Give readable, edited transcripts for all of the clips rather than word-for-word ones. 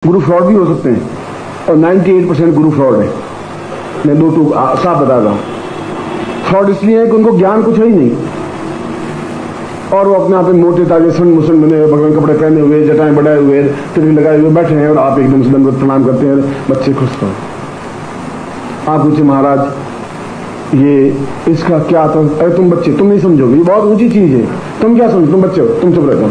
गुरु fraud भी हो सकते हैं और 98% गुरु फ्रॉड है। मैं दो टूक साफ बता रहा हूं। फ्रॉड इसलिए है कि उनको ज्ञान कुछ है ही नहीं और वो अपने आप में मोटे ताजे सन मुसन बने हुए, भगवान कपड़े पहने हुए, जटाएं बढ़ाए हुए, तिलक लगाए हुए बैठे हैं और आप एकदम से दंडवत प्रणाम करते हैं। बच्चे खुश हो। आप पूछे महाराज ये इसका क्या था? अरे तुम बच्चे, तुम नहीं समझोगे, ये बहुत ऊंची चीज है, तुम क्या समझो, तुम बच्चे हो, तुम चुप रहते हो।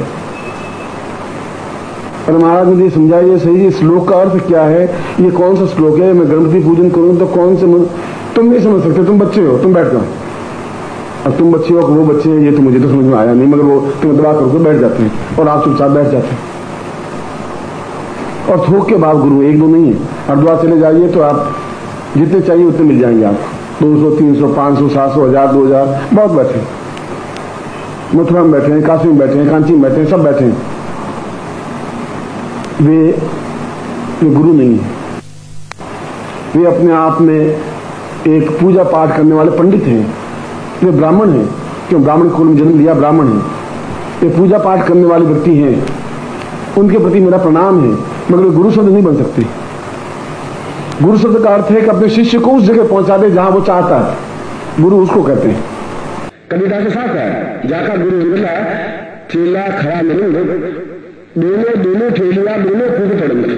और महाराज मुझे समझाइए सही, श्लोक का अर्थ क्या है, ये कौन सा श्लोक है, मैं गणपति पूजन करूं तो कौन से तुम नहीं समझ सकते, तुम बच्चे हो, तुम बैठ जाओ। अब तुम बच्चे हो, वो बच्चे हैं, ये तो मुझे तो समझ में आया नहीं, मगर वो तुम दबा करके बैठ जाते हैं और आप चुपचाप बैठ जाते हैं। और थोक के भाव गुरु एक दो नहीं है। हरिद्वार चले जाइए तो आप जितने चाहिए उतने मिल जाएंगे आपको, 200, 300, 500, 700, 1000, 2000, बहुत बैठे। मथुरा में बैठे हैं, काशी में बैठे हैं, कांची में बैठे हैं, सब बैठे हैं। वे गुरु नहीं है, वे अपने आप में एक पूजा पाठ करने वाले पंडित हैं। वे ब्राह्मण हैं, क्यों ब्राह्मण कुल में जन्म लिया, ब्राह्मण हैं। वे पूजा पाठ करने वाले व्यक्ति हैं, उनके प्रति मेरा प्रणाम है, मगर वे गुरु शब्द नहीं बन सकते। गुरु शब्द का अर्थ है कि अपने शिष्य को उस जगह पहुंचा दे जहां वो चाहता है, गुरु उसको कहते हैं। कविता के साथ है जाका गुरु मिला चेला खड़ा मिलेंगे, दोनों ठेलिया दोनों खूब पड़ेंगे,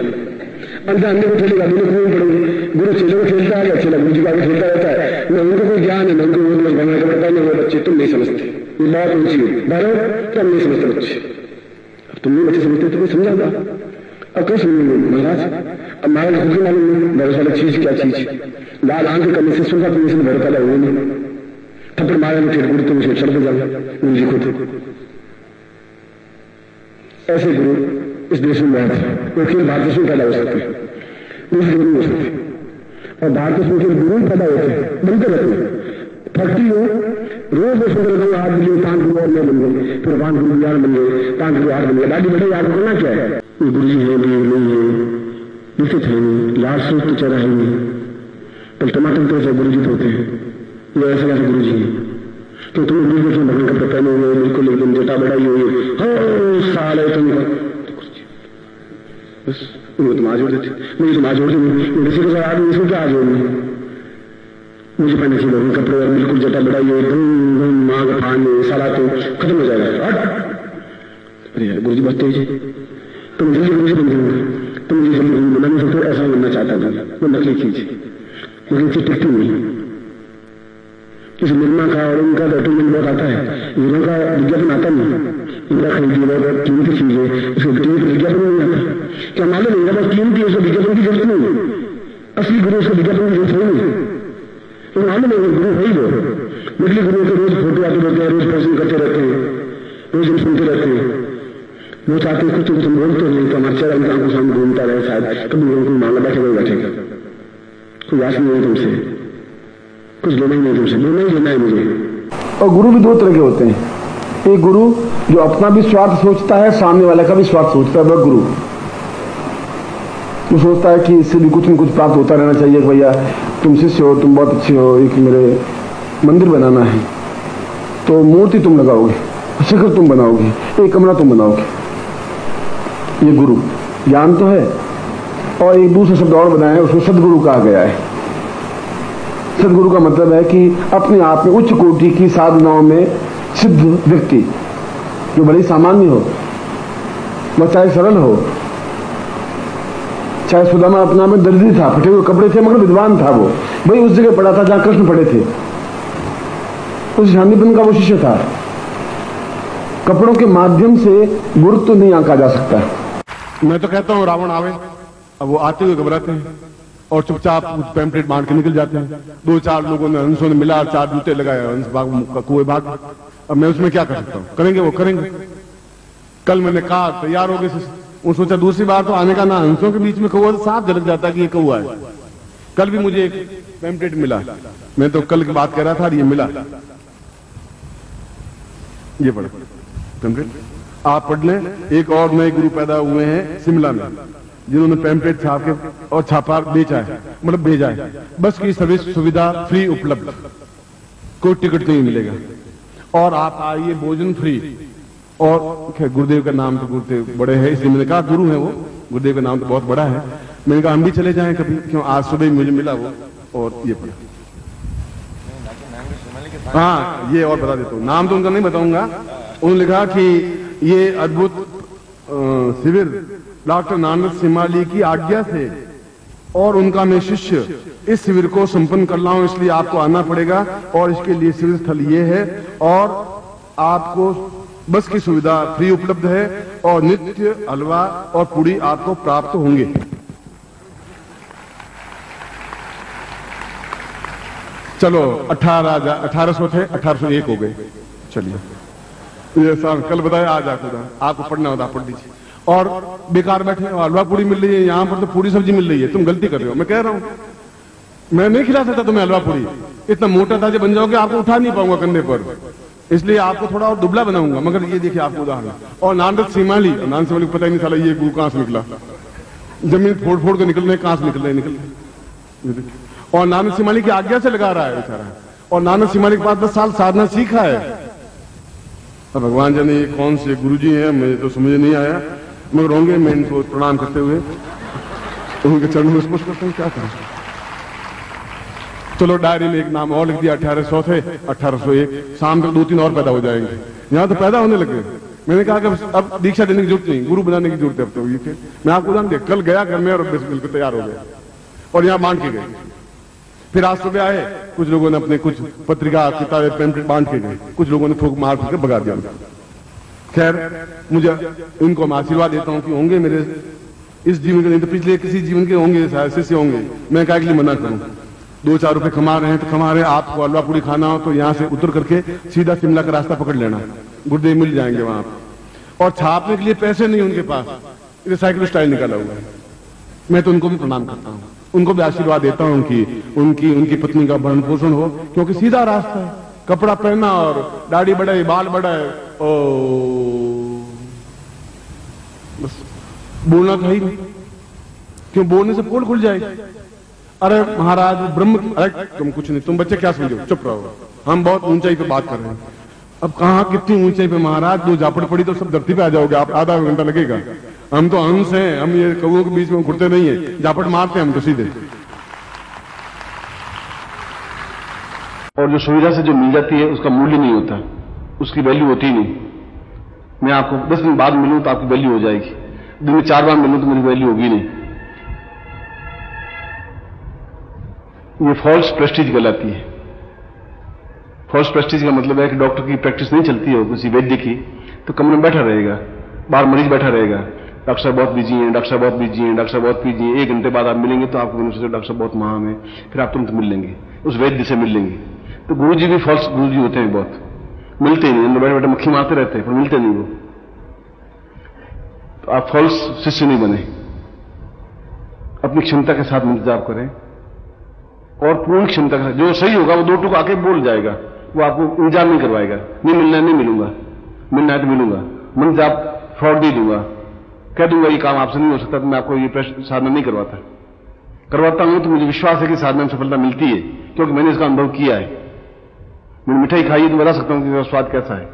अंत अन्य को ठेलेगा, दोनों खूब पड़ेंगे। गुरु चेले को ठेलता है, चेला गुरु जी को आगे ठेलता रहता है। न उनको कोई ज्ञान है, न उनको बनाने का पता नहीं। बच्चे तुम नहीं समझते, ये बहुत ऊंची है, तुम नहीं समझते बच्चे। अब तुम नहीं बच्चे समझते, तुम्हें समझाऊंगा। अब क्यों समझेंगे महाराज? अब महाराज खुद मालूम नहीं बहुत सारी चीज क्या चीज, लाल आंख करने से सुनकर तुम्हें से भर पैदा हुए नहीं, थप्पड़ मारे ठेठ गुरु तुम उसे चढ़ जाओ गुरु जी खुद। ऐसे गुरु इस देश में बहुत है, क्योंकि भारत में पैदा हो सकते हैं, दूसरे गुरु हो सकते हैं। और भारत में गुरु पैदा होते हैं, बनते रहते हैं। फटती हो रोज मैं सोच रहा हूँ, आज मिले 5 गुरु और मैं बन गए, फिर 5 गुरु बिहार बन गए, 5 गुरु 8 बन गए। दादी बड़े आपको करना क्या है? गुरु जी है भी नहीं है, निश्चित है नहीं, लाल सोच तो चेहरा है नहीं, कल टमाटर तो ऐसे गुरु जी होते हैं, ये ऐसे वैसे गुरु जी है। तो तुम गुरु जी भगवान कपड़े पहने हुए, बिल्कुल एकदम जटा बढ़ाई हुई है, साल है तुम बस तुम आज जोड़ देते, मुझे तुम आज जोड़ देंगे, किसी को आदमी इसको क्या आज जोड़ना, मुझे पहने से लोग कपड़े और बिल्कुल जटा बढ़ाई हुई, धूम मांग फाने साला तो खत्म हो जाएगा। अरे यार गुरु जी बहुत तेज है, तुम जल्दी गुरु जी बन जाओगे, तुम मुझे जल्दी गुरु बना नहीं सकते, ऐसा बनना चाहता था, वो नकली चीज लेकिन फिर टिकती नहीं। इस निर्मा का और उनका एडवर्टाइजमेंट बहुत आता है, हीरो का विज्ञापन आता नहीं, इनका खरीदी बहुत कीमती चीज है, उसको विज्ञापन नहीं आता। क्या मालूम नहीं बहुत कीमती है, उसको विज्ञापन की जरूरत नहीं है, असली गुरु उसको विज्ञापन की जरूरत नहीं है। तो मालूम है गुरु वही वो नकली गुरु के रोज फोटो आते रहते हैं, रोज प्रश्न करते रहते हैं, रोज हम सुनते रहते हैं। वो चाहते हैं कुछ तुम बोलते नहीं तो हमारे चेहरा उनका आंखों सामने घूमता रहे, शायद कभी उनको मांगा बैठेगा, कोई आस नहीं तुमसे, कुछ लेना ही नहीं तुमसे, लेना ही लेना है मुझे। और गुरु भी दो तरह के होते हैं, एक गुरु जो अपना भी स्वार्थ सोचता है, सामने वाले का भी स्वार्थ सोचता है। वह गुरु वो सोचता है कि इससे भी कुछ न कुछ प्राप्त होता रहना चाहिए। भैया तुम शिष्य हो, तुम बहुत अच्छे हो, एक मेरे मंदिर बनाना है तो मूर्ति तुम लगाओगे, शिखर तुम बनाओगे, एक कमरा तुम बनाओगे। ये गुरु ज्ञान तो है। और एक दूसरा शब्द और बनाया है, उसको सदगुरु कहा गया है। सदगुरु का मतलब है कि अपने आप में उच्च कोटि की साधनाओं में सिद्ध व्यक्ति, जो बड़ी सामान्य हो, वह चाहे सरल हो, चाहे सुदामा अपना में दर्जी था, फटे हुए कपड़े थे, मगर विद्वान था। वो वही उस जगह पड़ा था जहां कृष्ण पड़े थे, उस शांतिपन का वो शिष्य था। कपड़ों के माध्यम से गुरु तो नहीं आंका जा सकता। मैं तो कहता हूं रावण आवे, अब वो आते हुए घबराते हैं और चुपचाप पैम्पलेट मार के निकल जाते हैं। 2-4 लोगों ने हंसों ने मिला, 4 जूते लगाए, हंस भाग कुएं भाग। अब मैं उसमें क्या कर सकता हूं? करेंगे वो करेंगे। कल मैंने कहा तैयार हो गए, वो सोचा दूसरी बार तो आने का ना, हंसों के बीच में कौआ साफ झलक जाता कि ये कौआ है। कल भी मुझे एक पैम्पलेट मिला, मैं तो कल की बात कह रहा था, ये मिला, ये पढ़ो पैम्पलेट, आप पढ़ लें। एक और नए गुरु पैदा हुए हैं शिमला में, जिन्होंने पैम्पलेट छाप के और छापा बेचा है, मतलब भेजा है। बस की सर्विस सुविधा फ्री उपलब्ध, कोई टिकट नहीं मिलेगा और आप आइए, भोजन फ्री। और गुरुदेव का नाम तो गुरुदेव बड़े है, इसलिए मैंने कहा गुरु है वो, गुरुदेव का नाम तो बहुत बड़ा है। मैंने कहा हम भी चले जाएं कभी, क्यों आज सुबह ही मुझे मिला वो, और ये पढ़ा। हाँ, ये और बता देता हूँ, नाम तो उनका नहीं बताऊंगा। उन्होंने लिखा कि ये अद्भुत शिविर डॉक्टर नानक सिमाली की आज्ञा से और उनका मैं शिष्य इस शिविर को संपन्न कर रहा हूं, इसलिए आपको आना पड़ेगा। और इसके लिए शिविर स्थल ये है, और आपको बस की सुविधा फ्री उपलब्ध है, और नित्य हलवा और पूड़ी आपको प्राप्त होंगे। चलो 1800 थे, 1801 हो गए। चलिए, ये साल कल बताया, आज आपको पढ़ना होता आप पढ़ लीजिए। और बेकार बैठे हो, हलवा पूड़ी मिल रही है, यहां पर तो पूरी सब्जी मिल रही है, तुम गलती कर रहे हो। मैं कह रहा हूं, मैं नहीं खिला सकता तुम्हें हलवा पूड़ी, इतना मोटा ताजे बन जाओगे आपको उठा नहीं पाऊंगा कंधे पर, इसलिए आपको थोड़ा और दुबला बनाऊंगा। मगर ये देखिए आपको उदाहरण। और नानक सिमाली को पता ही नहीं साला ये गुरु कहां से निकला, जमीन फोड़ फोड़ के निकल रहे, कहां से निकल रहे। और नानक सिमाली की आज्ञा से लगा रहा है बेचारा। और नानक सिमाली के पास 10 साल साधना सीखा है। अब भगवान जाने ये कौन से गुरुजी हैं, मुझे तो समझ नहीं आया, मगर होंगे। मैं इनको प्रणाम करते हुए उनके चरणों में स्पर्श करता हूं। क्या करें, चलो डायरी में एक नाम और लिख दिया, 1800 थे, 1801। शाम तक 2-3 और पैदा हो जाएंगे। यहां तो पैदा होने लगे। मैंने कहा कि अब दीक्षा देने की जरूरत नहीं, गुरु बनाने की जरूरत है। अब तो ये मैं आपको उदाहरण दे, कल गया घर में और बिल्कुल तैयार हो गया और यहां बांट के गए। फिर आज सुबह आए, कुछ लोगों ने अपने कुछ पत्रिका किताबें पैम्पलेट बांट के गए, कुछ लोगों ने थोक मार के भगा दिया। खैर, मुझे इनको मैं आशीर्वाद देता हूं कि होंगे मेरे इस जीवन के, नहीं तो पिछले किसी जीवन के होंगे, शिष्य होंगे। मैं क्या के लिए मना करूं, 2-4 रुपए कमा रहे हैं तो कमा रहे हैं। आपको हलवा पूड़ी खाना हो तो यहां से उतर करके सीधा शिमला का रास्ता पकड़ लेना, गुरुदेव मिल जाएंगे वहां। और छापने के लिए पैसे नहीं उनके पास, रिसाइकिल स्टाइल निकाला हुआ है। मैं तो उनको भी प्रणाम करता हूं, उनको भी आशीर्वाद देता हूं कि उनकी पत्नी का भरण पोषण हो, क्योंकि सीधा रास्ता है। कपड़ा पहना और दाढ़ी बढ़ाई, बाल बढ़ाए, ओ बस बोलना था ही नहीं, क्यों बोलने से पोल खुल जाएगी। अरे महाराज ब्रह्म, अरे तुम कुछ नहीं, तुम बच्चे क्या समझो, चुप रहो, हम बहुत ऊंचाई पे बात कर रहे हैं। अब कहां कितनी ऊंचाई पे महाराज, 2 झापड़ पड़ी तो सब धरती पे आ जाओगे आप, आधा घंटा लगेगा। हम तो हंस हैं, हम ये कौओं के बीच में घुटते नहीं है, झापड़ मारते हैं हम तो सीधे। और जो सुविधा से जो मिल जाती है उसका मूल्य नहीं होता, उसकी वैल्यू होती ही नहीं। मैं आपको 10 दिन बाद मिलूं तो आपकी वैल्यू हो जाएगी, दिन में 4 बार मिलूं तो मेरी वैल्यू होगी नहीं। ये फॉल्स प्रेस्टीज कहलाती है। फॉल्स प्रेस्टीज का मतलब है कि डॉक्टर की प्रैक्टिस नहीं चलती हो किसी वैद्य की, तो कमरे में बैठा रहेगा, बाहर मरीज बैठा रहेगा, डॉक्टर साहब बहुत बिजी हैं, डॉक्टर साहब बहुत बिजी हैं, डॉक्टर साहब बहुत बिजी हैं। 1 घंटे बाद आप मिलेंगे तो आपको डॉक्टर साहब बहुत महान है, फिर आप तुरंत मिल लेंगे, उस वैद्य से मिल लेंगे। तो गुरु जी भी फॉल्स गुरु जी होते हैं, बहुत मिलते ही नहीं, अंदर बैठे बैठे मक्खी मारते रहते हैं पर मिलते नहीं वो। तो आप फॉल्स शिष्य नहीं बने, अपनी क्षमता के साथ इंतजार करें और पूर्ण क्षमता के साथ। जो सही होगा वो 2 टूक आके बोल जाएगा, वो आपको इंतजार नहीं करवाएगा। नहीं मिलना है नहीं मिलूंगा, मिलना है तो मिलूंगा, मन से आप फ्रॉड दे दूंगा, कह दूंगा ये काम आपसे नहीं हो सकता, तो मैं आपको ये साधना नहीं करवाता हूं। तो मुझे विश्वास है कि साधना में सफलता मिलती है, क्योंकि मैंने इसका अनुभव किया है। मैंने मिठाई खाई है तो बता सकता हूं कि इसका स्वाद कैसा है।